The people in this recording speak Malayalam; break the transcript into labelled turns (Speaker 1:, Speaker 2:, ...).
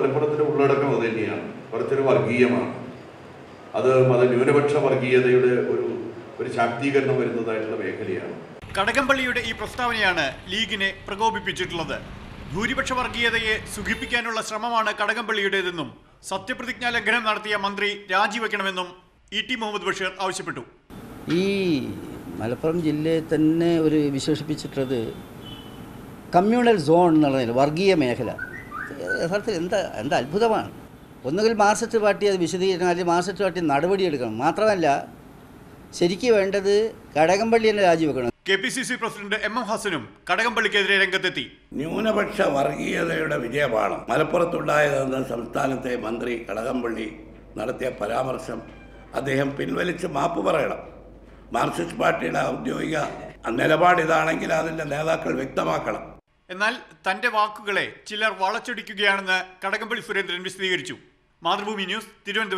Speaker 1: മലപ്പുറത്തിന്റെ ഉള്ളടക്കം അത് തന്നെയാണ്. കുറച്ചൊരു വർഗീയമാണ്. അത് ന്യൂനപക്ഷ വർഗീയതയുടെ ഒരു ശാക്തീകരണം വരുന്നതായിട്ടുള്ള മേഖലയാണ്.
Speaker 2: കടകംപള്ളിയുടെ ഈ പ്രസ്താവനയാണ് ലീഗിനെ പ്രകോപിപ്പിച്ചിട്ടുള്ളത്. ഭൂരിപക്ഷ വർഗീയതയെ സുഖിപ്പിക്കാനുള്ള ശ്രമമാണ് കടകംപള്ളിയുടേതെന്നും സത്യപ്രതിജ്ഞാ ലംഘനം നടത്തിയ മന്ത്രി രാജിവെക്കണമെന്നും ഇ.ടി. മുഹമ്മദ് ബഷീർ ആവശ്യപ്പെട്ടു.
Speaker 3: ഈ മലപ്പുറം ജില്ലയെ തന്നെ ഒരു വിശേഷിപ്പിച്ചിട്ടുള്ളത് കമ്മ്യൂണൽ സോൺ എന്നുള്ളതിൽ വർഗീയ മേഖല. യഥാർത്ഥത്തിൽ എന്താ അത്ഭുതമാണ്. ഒന്നുകിൽ മാർക്സിസ്റ്റ് പാർട്ടി അത് വിശദീകരിക്കണം, അല്ലെങ്കിൽ മാർക്സിസ്റ്റ് പാർട്ടി നടപടിയെടുക്കണം. മാത്രമല്ല ശരിക്കും വേണ്ടത് കടകംപള്ളി തന്നെ രാജിവെക്കണം.
Speaker 2: KPCC president M.M. ഹസനും കടകംപള്ളിക്കെതിരെ രംഗത്തെത്തി.
Speaker 4: ന്യൂനപക്ഷ വർഗീയതയുടെ വിജയമാണ് മലപ്പുറത്തുണ്ടായതെന്ന് സംസ്ഥാനത്തെ മന്ത്രി കടകംപള്ളി നടത്തിയ പരാമർശം അദ്ദേഹം പിൻവലിച്ച് മാപ്പ് പറയണം. മാർക്സിസ്റ്റ് പാർട്ടിയുടെ ഔദ്യോഗിക നിലപാടിതാണെങ്കിൽ അതിൻ്റെ നേതാക്കൾ വ്യക്തമാക്കണം.
Speaker 2: എന്നാൽ തന്റെ വാക്കുകളെ ചിലർ വളച്ചൊടിക്കുകയാണെന്ന് കടകംപള്ളി സുരേന്ദ്രൻ വിശദീകരിച്ചു. മാതൃഭൂമി ന്യൂസ്, തിരുവനന്തപുരം.